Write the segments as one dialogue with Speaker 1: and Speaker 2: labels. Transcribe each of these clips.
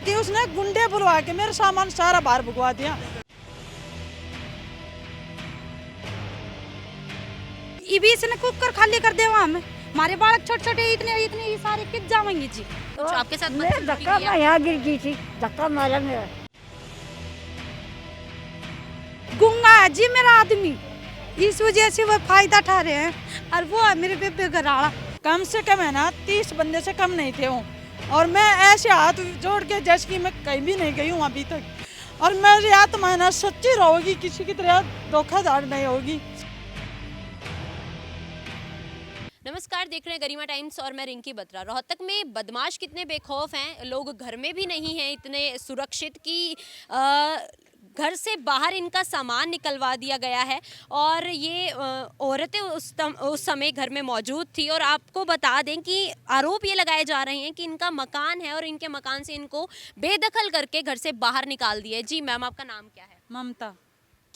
Speaker 1: बल्कि उसने गुंडे बुलवा के मेरा सामान सारा बाहर भुगवा दिया।
Speaker 2: ये भी इसने कुकर खाली कर देवा हमें, हमारे बालक छोटे छोटे इतने इतने सारे कित जाएंगे जी।
Speaker 3: तो
Speaker 4: आपके साथ
Speaker 3: मैं
Speaker 4: बदसलूकी
Speaker 3: धक्का
Speaker 4: किया?
Speaker 3: मैं यहाँ गिर गई थी, धक्का मारा मेरा।
Speaker 2: गुंगा है जी मेरा आदमी, इस वजह से वो फायदा उठा रहे हैं, और वो है मेरे बेबे घराड़ा।
Speaker 1: कम से कम है ना 30 बंदे से कम नहीं थे वो, और मैं ऐसे हाथ जोड़ के जैसे कि मैं कहीं भी नहीं गई हूँ अभी तक, और मेरी आत्मा है ना सच्ची रहोगी, किसी की तरह धोखाधड़ी नहीं होगी।
Speaker 4: नमस्कार, देख रहे हैं गरिमा टाइम्स और मैं रिंकी बत्रा। रोहतक में बदमाश कितने बेखौफ हैं, लोग घर में भी नहीं हैं इतने सुरक्षित कि घर से बाहर इनका सामान निकलवा दिया गया है। और ये औरतें उस समय घर में मौजूद थी। और आपको बता दें कि आरोप ये लगाए जा रहे हैं कि इनका मकान है और इनके मकान से इनको बेदखल करके घर से बाहर निकाल दिया। जी मैम, आपका नाम क्या है?
Speaker 1: ममता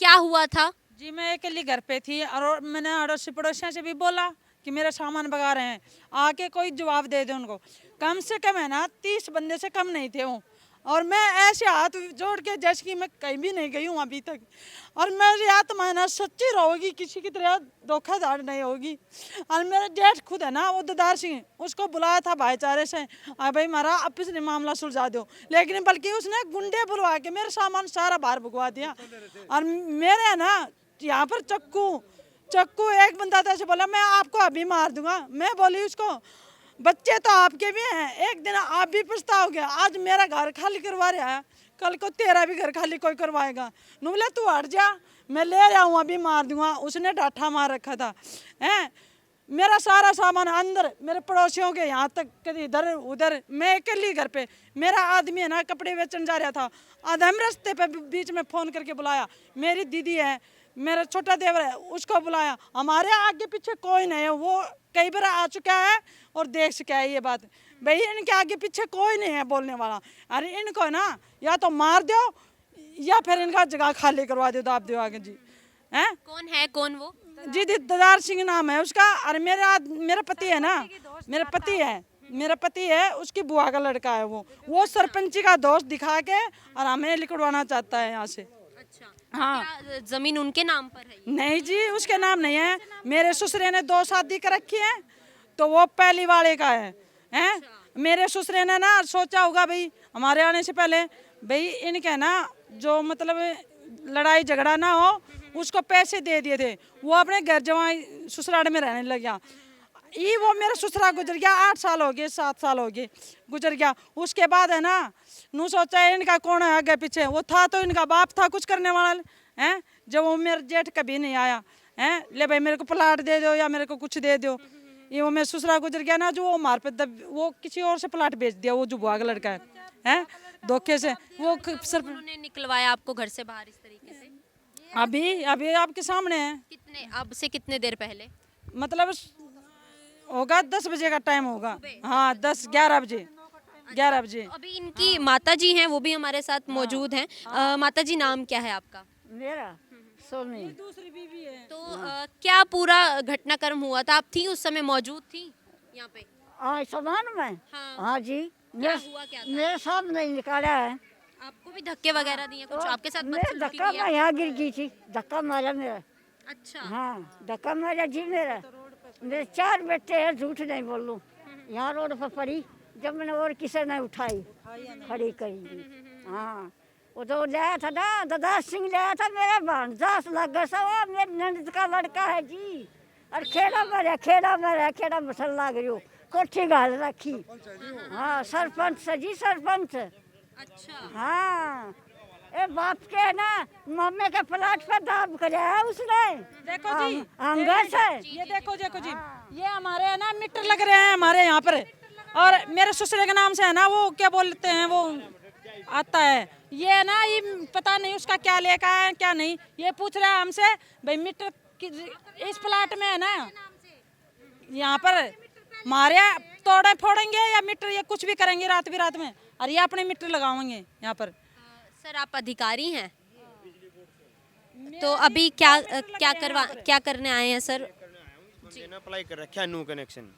Speaker 4: क्या हुआ था?
Speaker 1: जी, मैं अकेली घर पे थी और मैंने अड़ोसी पड़ोसियों से भी बोला कि मेरा सामान भगा रहे हैं, आके कोई जवाब दे दे उनको। कम से कम है ना 30 बंदे से कम नहीं थे वो, और मैं ऐसे हाथ जोड़ के जैसे कि मैं कहीं भी नहीं गई हूँ अभी तक, और मेरी आत्मा है ना सच्ची रहोगी, किसी की तरह धोखाधड़ी नहीं होगी। और मेरा जेठ खुद है ना वो ददार सिंह, उसको बुलाया था भाईचारे से, भाई हमारा आपस में मामला सुलझा दो, लेकिन बल्कि उसने गुंडे बुलवा के मेरा सामान सारा बाहर भुगवा दिया। और मेरे है ना यहाँ पर चक्कू एक बंदा था, ऐसे बोला मैं आपको अभी मार दूंगा। मैं बोली उसको बच्चे तो आपके भी हैं, एक दिन आप भी पछताओगे। आज मेरा घर खाली करवा रहा है, कल को तेरा भी घर खाली कोई करवाएगा। नु बोले तू हट जा, मैं ले जाऊँ अभी मार दूंगा। उसने डाठा मार रखा था हैं। मेरा सारा सामान अंदर, मेरे पड़ोसियों के यहाँ तक कभी इधर उधर, मैं अकेली घर पे। मेरा आदमी है ना कपड़े बेचने जा रहा था, आधम रास्ते पे बीच में फ़ोन करके बुलाया। मेरी दीदी है, मेरा छोटा देवर है, उसको बुलाया। हमारे आगे पीछे कोई नहीं है, वो कई बार आ चुका है और देख चुका है ये बात। भाई इनके आगे पीछे कोई नहीं है बोलने वाला। अरे इनको ना या तो मार दो या फिर इनका जगह खाली करवा दो, दाब दो आगे जी। हैं
Speaker 4: कौन है, कौन वो?
Speaker 1: जी, ददार सिंह नाम है उसका। और मेरा पति है ना, मेरा पति है, उसकी बुआ का लड़का है। वो सरपंची का दोस्त दिखा के और हमें लिखवाना चाहता है यहाँ से।
Speaker 4: अच्छा,
Speaker 1: हाँ।
Speaker 4: क्या जमीन उनके नाम पर है ये?
Speaker 1: नहीं जी, उसके नाम नहीं है। मेरे ससुरे ने 2 शादी कर रखी है, तो वो पहली वाले का है। हैं मेरे ससुरे ने ना सोचा होगा भाई हमारे आने से पहले, भाई इनके ना जो मतलब लड़ाई झगड़ा ना हो, उसको पैसे दे दिए थे। वो अपने घर जवाई ससुराल में रहने लग गया। ये वो मेरा ससुरा गुजर गया, 8 साल हो गए, 7 साल हो गए गुजर गया। उसके बाद है ना नू सोचा है इनका कौन है आगे पीछे। वो था तो इनका बाप था कुछ करने वाला हैं। जब वो मेरा जेठ कभी नहीं आया हैं, ले भाई मेरे को प्लाट दे दो या मेरे को कुछ दे दो। ये वो मेरा ससुरा गुजर गया ना, जो वो मार पे वो किसी और से प्लाट बेच दिया, वो जो बुआ का लड़का है हैं, धोखे से। वो सर
Speaker 4: उन्होंने निकलवाया आपको घर से बाहर इस तरीके से?
Speaker 1: अभी आपके सामने है।
Speaker 4: कितने, अब से कितने देर पहले?
Speaker 1: मतलब होगा 10 बजे का टाइम होगा। हाँ 11 बजे।
Speaker 4: अभी इनकी माता जी हैं, वो भी हमारे साथ मौजूद हैं। माता जी, नाम क्या है आपका?
Speaker 3: मेरा सोनी।
Speaker 1: दूसरी बीवी है।
Speaker 4: तो क्या पूरा घटनाक्रम हुआ था? आप थी उस समय, मौजूद थी यहाँ पे?
Speaker 3: हाँ सामान में।
Speaker 4: हाँ।
Speaker 3: हाँ जी,
Speaker 4: क्या हुआ, क्या था?
Speaker 3: मेरे सामने ही निकाला है।
Speaker 4: आपको भी धक्के वगैरह दिए कुछ? आपके साथ
Speaker 3: मैं
Speaker 4: बदसलूकी
Speaker 3: धक्का
Speaker 4: किया?
Speaker 3: मैं यहाँ गिर गई थी, धक्का मारा मेरा।
Speaker 4: अच्छा।
Speaker 3: हाँ धक्का मारा जी मेरा। मेरे 4 बेटे हैं, झूठ नहीं बोल लूँ। यहाँ रोड पर पड़ी, जब मैंने और किसी ने उठाई खड़ी करी। हाँ वो तो लाया था ना, ददार सिंह लाया था मेरा भांजास लगा सा, मेरे नंद का लड़का है जी। और खेड़ा मसल लाग रही हो, कोठी गाल रखी। हाँ सरपंच से जी, सरपंच।
Speaker 4: अच्छा।
Speaker 3: हाँ ए बाप के ना मम्मी के प्लाट पे दाब कराया है उसने।
Speaker 1: देखो जी,
Speaker 3: अंगर से।
Speaker 1: ये देखो जी, ये हमारे है ना मीटर लग रहे हैं हमारे यहाँ पर। और मेरे ससुरे के नाम से है ना वो क्या बोलते हैं, वो आता है ये है ना, ये पता नहीं उसका क्या लेका है क्या नहीं। ये पूछ रहा है हमसे भाई मीटर इस प्लाट में है ना, यहाँ पर मारे तोड़े फोड़ेंगे या मीटर ये कुछ भी करेंगे रात में, और ये अपने मीटर लगाएंगे यहाँ पर।
Speaker 4: सर, आप अधिकारी हैं तो अभी क्या करने आए हैं सर?
Speaker 5: मैंने अप्लाई कर रखा है न्यू कनेक्शन,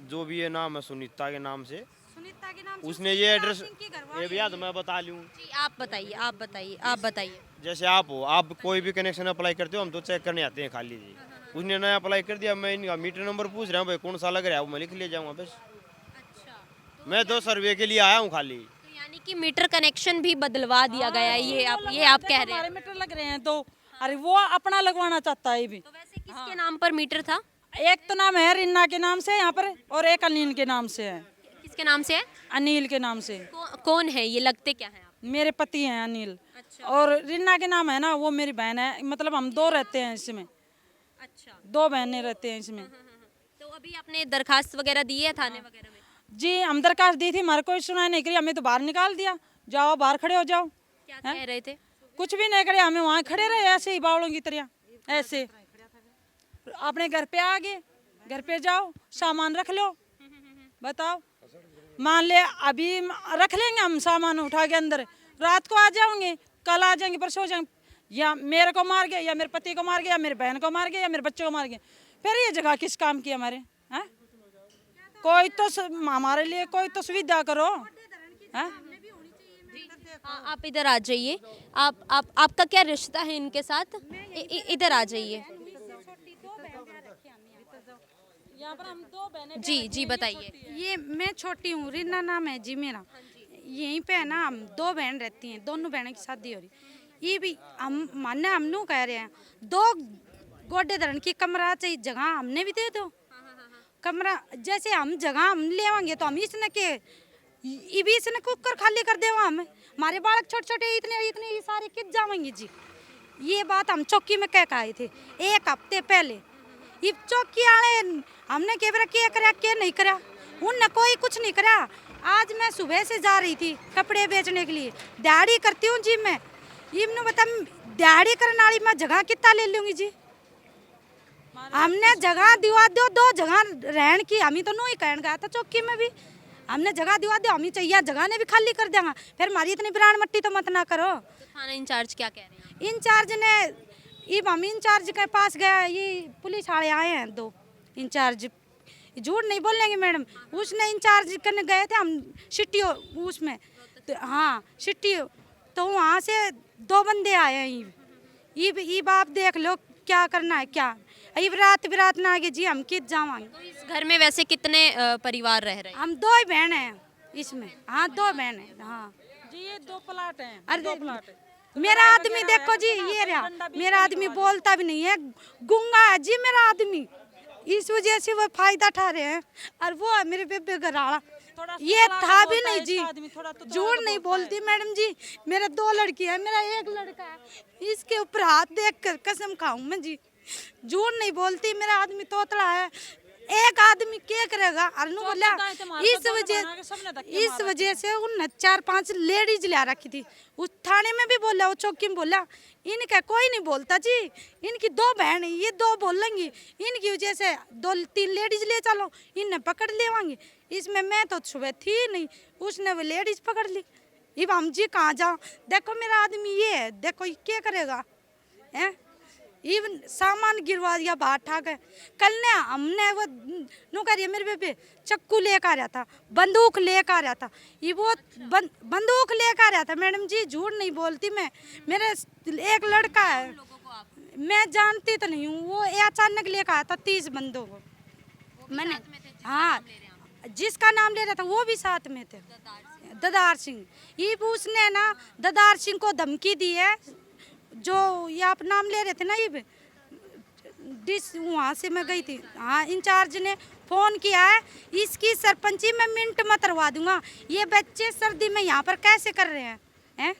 Speaker 5: जो भी है नाम है सुनीता के नाम से।
Speaker 2: सुनीता के नाम
Speaker 5: उसने ये एड्रेस, ये भैया तो मैं बता लूँ,
Speaker 4: जी आप बताइए।
Speaker 5: जैसे आप हो, आप कोई भी कनेक्शन अप्लाई करते हो, हम तो चेक करने आते हैं खाली जी। उसने नया अप्लाई कर दिया, मैं इनका मीटर नंबर पूछ रहा हूँ, भाई कौन सा लग रहा है, वो मैं लिख ले जाऊँगा बस।
Speaker 4: अच्छा,
Speaker 5: मैं तो सर्वे के लिए आया हूँ खाली।
Speaker 4: तो यानी कि मीटर कनेक्शन भी बदलवा दिया गया है, ये आप कह रहे हैं।
Speaker 1: हमारे मीटर लग रहे हैं तो, अरे वो अपना लगवाना चाहता है ये भी।
Speaker 4: तो वैसे किसके नाम पर मीटर था?
Speaker 1: एक तो नाम है रिन्ना के नाम से यहाँ पर, और एक अनिल के नाम से है।
Speaker 4: किसके नाम से है?
Speaker 1: अनिल के नाम से।
Speaker 4: कौन है ये, लगते क्या हैं आप?
Speaker 1: मेरे पति हैं अनिल।
Speaker 4: अच्छा।
Speaker 1: और रिन्ना के नाम है ना, वो मेरी बहन है, मतलब हम दो रहते हैं इसमें,
Speaker 4: अच्छा,
Speaker 1: दो बहनें रहते हैं इसमें।
Speaker 4: तो अभी आपने दरखास्त वगैरह दी है थाने वगैरह में?
Speaker 1: जी हम दरखास्त दी थी, हमारे कोई सुनाई नहीं करी, हमें तो बाहर निकाल दिया, जाओ बाहर खड़े हो जाओ।
Speaker 4: क्या कह रहे थे?
Speaker 1: कुछ भी नहीं करे, हमें वहाँ खड़े रहे ऐसे ही बावलों की तरह, ऐसे। अपने घर पे आ गए, घर पे जाओ सामान रख लो, बताओ। मान ले अभी रख लेंगे हम सामान उठा के अंदर, रात को आ जाओगे, कल आ जाएंगे, परसों हो जाएंगे, या मेरे को मार गए, या मेरे पति को मार गए, या मेरे बहन को मार गए, या मेरे बच्चों को मार गए, फिर ये जगह किस काम की हमारे? हैं? कोई तो हमारे लिए कोई तो सुविधा करो। हैं?
Speaker 4: हाँ, आप इधर आ जाइए। आपका क्या रिश्ता है इनके साथ? इधर आ जाइए।
Speaker 1: यहाँ पर हम दो बहनें
Speaker 4: जी बताइए।
Speaker 2: ये मैं छोटी हूँ, रीना नाम है जी मेरा। यहीं पे है ना, हम दो बहन रहती हैं, दोनों बहनों की शादी हो रही। ये भी हम मानने हम नू कह रहे हैं, दो गोडे धरण की कमरा चाहिए, जगह हमने भी दे दो। कमरा जैसे हम जगह हम लेवांगे तो हम इसने के ये भी इसने कुकर खाली कर देवा, हम हमारे बालक छोटे छोटे इतने इतने सारे कित जावेंगे जी। ये बात हम चौकी में कह के आए थे 1 हफ्ते पहले। ये चौकी वाले हमने क्या करा क्या नहीं करा, उनने कोई कुछ नहीं करा। आज मैं सुबह से जा रही थी कपड़े बेचने के लिए, दिहाड़ी करती हूँ जी मैं। इन्होंने बता दिहाड़ी करने वाली मैं जगह कितना ले लूंगी जी। हमने जगह दिवा दो, 2 जगह रहन की, हम ही तो नहीं कहन गया था चौकी में भी, हमने जगह दिवा दो, हम ही चाहिए जगह ने भी खाली कर देंगे, फिर हमारी इतनी ब्रांड मट्टी तो मत ना करो।
Speaker 4: तो थाना इंचार्ज क्या कह रहे हैं?
Speaker 2: इंचार्ज ने हम इंचार्ज के पास गया, ये पुलिस वाले आए हैं 2 इंचार्ज, झूठ नहीं बोलेंगे मैडम, उसने इंचार्ज करने गए थे हम सिटी उसमें तो, हाँ सिटी, तो वहाँ से 2 बंदे आए हैं। ये बाप देख लो क्या करना है क्या, ये रात ना आगे जी हम कित जावांगे।
Speaker 4: तो इस घर में वैसे कितने परिवार रह रहे हैं?
Speaker 2: हम 2 ही बहन हैं इसमें, हाँ 2 बहन हैं। हाँ
Speaker 1: जी ये 2 प्लाट हैं,
Speaker 2: अरे
Speaker 1: 2 प्लाट है।
Speaker 2: मेरा आदमी देखो जी, ये रहा मेरा आदमी, बोलता भी नहीं है, गूंगा है जी मेरा आदमी, इस वजह से वो फायदा उठा रहे हैं। और वो है मेरे बेबे घराड़ा, ये था भी नहीं जी, झूठ नहीं बोलती मैडम जी। मेरे 2 लड़की है, मेरा 1 लड़का है, इसके ऊपर हाथ देख कर कसम खाऊं मैं जी, झूठ नहीं बोलती। मेरा आदमी तोतला है, एक आदमी क्या करेगा? अरनू बोला इस वजह से उन 4-5 लेडीज ला रखी थी, उस थाने में भी बोला, वो चौकी में बोला, इनका कोई नहीं बोलता जी, इनकी 2 बहन ये 2 बोलेंगी, इनकी वजह से 2-3 लेडीज ले चलो, इन्हें पकड़ लेवांगी। इसमें मैं तो सुबह थी नहीं, उसने वो लेडीज पकड़ ली। अब हम जी कहाँ जाओ? देखो मेरा आदमी ये है, देखो ये क्या करेगा है? इवन सामान गिरवा दिया बाहर ठाक है। कल ने हमने वो नो करिए मेरे बेबे चक्कू लेकर आ रहा था, बंदूक लेकर आ रहा था, ये वो बंदूक लेकर आ रहा था मैडम जी, झूठ नहीं बोलती मैं। मेरे 1 लड़का है, मैं जानती तो नहीं हूँ, वो अचानक लेकर आया था 30 बंदों को। मैंने हाँ जिसका नाम ले रहा था वो भी साथ में थे, ददार सिंह। ये उसने ना ददार सिंह को धमकी दी है, जो ये आप नाम ले रहे थे ना, ये डिस वहाँ से मैं गई थी, हाँ इंचार्ज ने फ़ोन किया है, इसकी सरपंची मैं मिनट में करवा दूंगा। ये बच्चे सर्दी में यहाँ पर कैसे कर रहे हैं?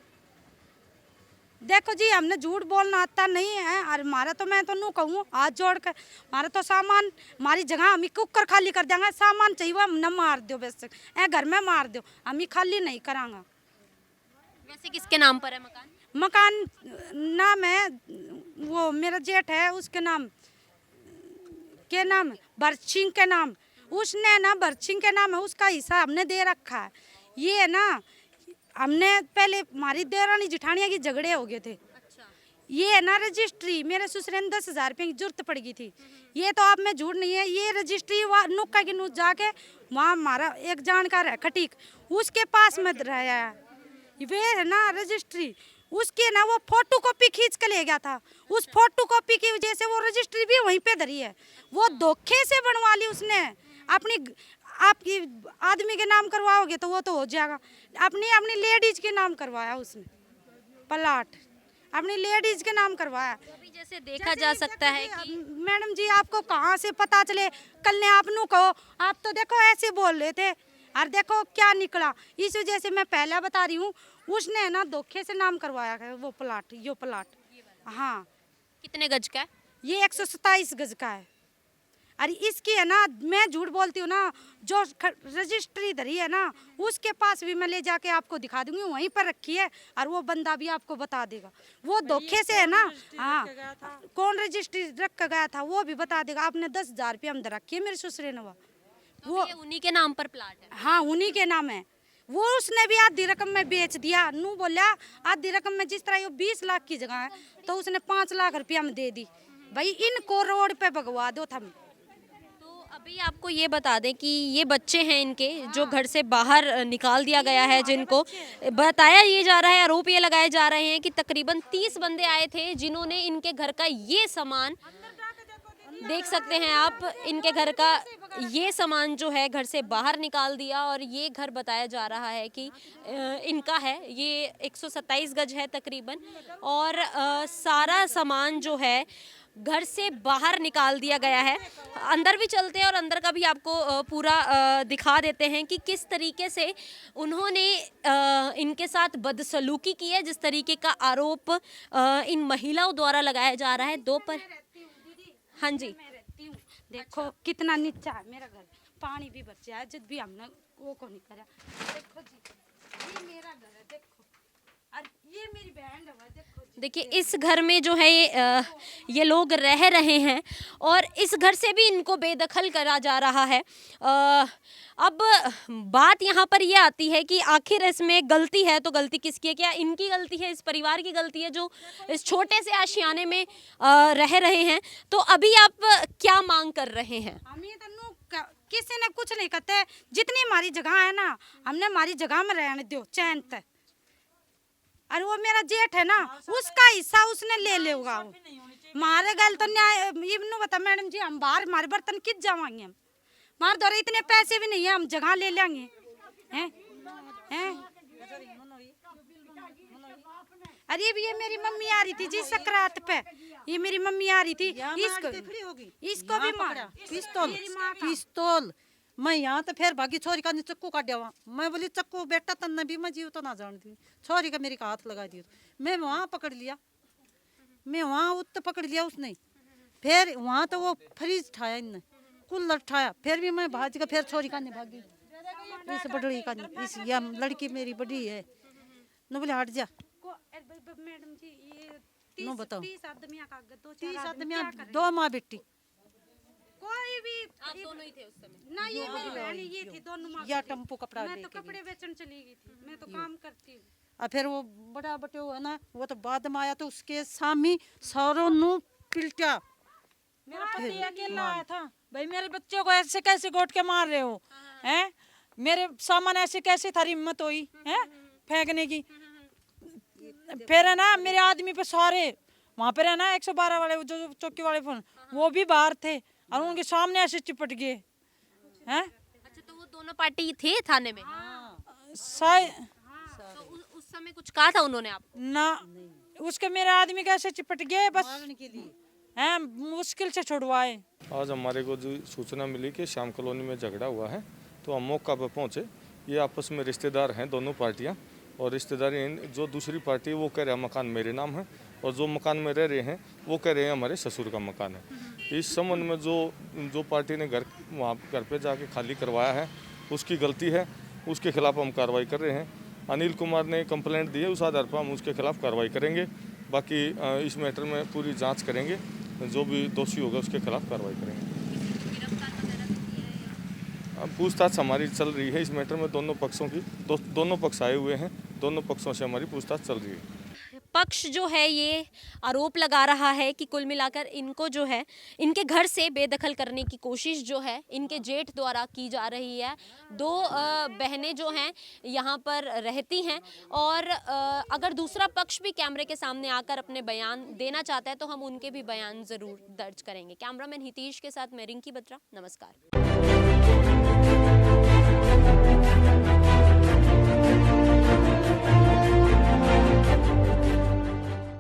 Speaker 2: देखो जी हमने झूठ बोलना आता नहीं है, और हमारा तो मैं तो नू कहूँ हाथ जोड़ कर, हमारा तो सामान हमारी जगह हम ही कुकर खाली कर देंगे, सामान चाहिए हम न मार दो, बस घर में मार दो, हम ही खाली नहीं करांगा।
Speaker 4: वैसे किसके नाम पर है मकान?
Speaker 2: मकान नाम है वो मेरा जेठ है, उसके नाम के नाम भरत सिंह के नाम, उसने ना भरत सिंह के नाम है, उसका हिस्सा हमने दे रखा है। ये ना हमने पहले हमारी देवरानी जिठानिया की झगड़े हो गए थे,
Speaker 4: अच्छा।
Speaker 2: ये है ना रजिस्ट्री, मेरे ससुर ने 10,000 रुपये की जरूरत पड़ गई थी। ये तो आप में झूठ नहीं है, ये रजिस्ट्री वहाँ नुक्का की नुक जाके वहाँ हमारा एक जानकार है खटीक, उसके पास में रहा है। वे है ना रजिस्ट्री, उसके ना वो फोटो कॉपी खींच के ले गया था। उस फोटो कॉपी की वजह से वो रजिस्ट्री भी वहीं पे धरी है। वो धोखे से बनवा ली उसने अपनी। आपकी आदमी के नाम करवाओगे तो वो तो हो जाएगा, अपनी अपनी लेडीज के नाम करवाया उसने प्लाट, अपनी लेडीज के नाम करवाया।
Speaker 4: अभी जैसे देखा जा सकता है कि
Speaker 2: मैडम जी आपको कहाँ से पता चले, कल ने आप नू कहो, आप तो देखो ऐसे बोल रहे थे और देखो क्या निकला। इस वजह से मैं पहले बता रही हूँ, उसने ना धोखे से नाम करवाया है वो प्लाट, यो प्लाट। हाँ,
Speaker 4: कितने गज का है?
Speaker 2: ये 127 गज का है। अरे इसकी है ना, मैं झूठ बोलती हूँ ना, जो रजिस्ट्री धरी है ना उसके पास भी मैं ले जाके आपको दिखा दूंगी, वहीं पर रखी है और वो बंदा भी आपको बता देगा। वो धोखे से है ना, हाँ, कौन रजिस्ट्री रख के गया था वो भी बता देगा। आपने 10,000 रुपये अंदर रखी है मेरे ससुरे ने,
Speaker 4: वो उन्हीं के नाम पर प्लाट है।
Speaker 2: हाँ उन्हीं के नाम है। वो उसने भी आधी रकम में बेच दिया। नू बोला आधी रकम में, जिस तरह ये 20 लाख की जगह है तो उसने 5 लाख रुपया में दे दी। भाई इनको रोड पे भगवा दो था।
Speaker 4: तो अभी आपको ये बता दें कि ये बच्चे हैं इनके, जो घर से बाहर निकाल दिया गया है, जिनको बताया ये जा रहा है, आरोप ये लगाए जा रहे हैं कि तकरीबन 30 बंदे आए थे जिन्होंने इनके घर का ये सामान, देख सकते हैं आप, इनके घर का ये सामान जो है घर से बाहर निकाल दिया। और ये घर बताया जा रहा है कि इनका है, ये 127 गज है तकरीबन, और सारा सामान जो है घर से बाहर निकाल दिया गया है। अंदर भी चलते हैं और अंदर का भी आपको पूरा दिखा देते हैं कि किस तरीके से उन्होंने इनके साथ बदसलूकी की है, जिस तरीके का आरोप इन महिलाओं द्वारा लगाया जा रहा है। दो पर हाँ जी,
Speaker 2: देखो कितना नीचा है मेरा घर, पानी भी बचा है, जब भी हमने वो को नहीं करा। देखो जी, ये मेरा घर है, देखो, और ये मेरी बहन है, देखो जी।
Speaker 4: देखिए इस घर में जो है ये लोग रह रहे हैं और इस घर से भी इनको बेदखल करा जा रहा है। अब बात यहाँ पर ये आती है कि आखिर इसमें गलती है तो गलती किसकी है? क्या इनकी गलती है, इस परिवार की गलती है जो इस छोटे से आशियाने में रह रहे हैं? तो अभी आप क्या मांग कर रहे हैं?
Speaker 2: हम ये किसी ने कुछ नहीं कहते, जितनी हमारी जगह है ना हमने हमारी जगह में रहने दो चैन तक। और वो मेरा जेठ है ना, उसका हिस्सा उसने ले लेगा। मारे गल तो न्याय इबनू बता मैडम जी, हम बाहर हमारे बर्तन किस जावाएंगे? हम हमारे द्वारा इतने पैसे भी नहीं है, हम जगह ले लेंगे हैं हैं। अरे ये मेरी मम्मी आ रही थी जी सकरात पे, ये मेरी मम्मी आ रही थी, इसको भी मारा
Speaker 1: पिस्तौल। मैं यहाँ तो फिर भागी, छोरी का चक्कू काटा वहाँ। मैं बोली चक्कू बेटा तन्ने भी मैं जीव तो ना जान दी, छोरी का मेरे का हाथ लगा दिया। मैं वहाँ पकड़ लिया, मैं वहाँ उत्तर पकड़ लिया उसने। फिर वहाँ तो वो फ्रिज ठाया इनने, कुल्लर ठाया, फिर भी मैं भाज का फिर छोरी का नहीं भागी। इस बड़ी का इस या लड़की मेरी बड़ी है न, बोले हट जा।
Speaker 2: मैडम जी ये
Speaker 1: नो बताओ,
Speaker 2: 30 आदमियां का
Speaker 1: 30 आदमियां, 2 माँ बेटी,
Speaker 2: कोई भी
Speaker 4: आप दोनों ही थे उस समय?
Speaker 2: ना, ये मेरी बहन ये थी, दोनों माँ
Speaker 1: या
Speaker 2: बेटी।
Speaker 1: टेम्पो कपड़ा
Speaker 2: मैं तो
Speaker 1: लेके
Speaker 2: कपड़े बेचने चली गई थी, मैं तो काम करती हूँ।
Speaker 1: और फिर वो बड़ा बटे है ना, वो तो बाद में आया तो उसके सामी सारों नु पिलटा।
Speaker 6: मेरा पति अकेला आया था, भाई मेरे बच्चों को ऐसे कैसे गोट के मार रहे हो हैं? मेरे सामान ऐसे कैसे थारी हिम्मत हुई है फेंकने की? फिर है ना मेरे आदमी पे सारे वहाँ पे है ना 112 वाले जो चौकी वाले फोन, वो भी बाहर थे और उनके सामने ऐसे चिपट गए हैं।
Speaker 4: अच्छा, तो वो दोनों पार्टी थे थाने में?
Speaker 6: शायद
Speaker 4: तो उस समय कुछ कहा था उन्होंने आप?
Speaker 6: ना, उसके मेरे आदमी कैसे चिपट गए बस हैं, मुश्किल से छुड़वाए।
Speaker 7: आज हमारे को जो सूचना मिली कि श्याम कॉलोनी में झगड़ा हुआ है, तो हम मौका पर पहुंचे। ये आपस में रिश्तेदार हैं दोनों पार्टियां, और रिश्तेदारी जो दूसरी पार्टी है वो कह रहे हैं मकान मेरे नाम है, और जो मकान में रह रहे हैं वो कह रहे हैं हमारे ससुर का मकान है। इस संबंध में जो पार्टी ने घर वहाँ घर पे जाके खाली करवाया है उसकी गलती है, उसके खिलाफ हम कार्रवाई कर रहे हैं। अनिल कुमार ने कंप्लेंट दी है, उस आधार पर हम उसके खिलाफ कार्रवाई करेंगे। बाकी इस मैटर में पूरी जाँच करेंगे, जो भी दोषी होगा उसके खिलाफ कार्रवाई करेंगे। पूछताछ हमारी चल रही है इस मैटर में, दोनों पक्षों की दोनों पक्ष आए हुए हैं, दोनों पक्षों से हमारी पूछताछ चल रही है।
Speaker 4: पक्ष जो है ये आरोप लगा रहा है कि कुल मिलाकर इनको जो है इनके घर से बेदखल करने की कोशिश जो है इनके जेठ द्वारा की जा रही है। दो बहनें जो हैं यहाँ पर रहती हैं और अगर दूसरा पक्ष भी कैमरे के सामने आकर अपने बयान देना चाहता है तो हम उनके भी बयान ज़रूर दर्ज करेंगे। कैमरामैन हितेश के साथ मैं रिंकी बत्रा, नमस्कार।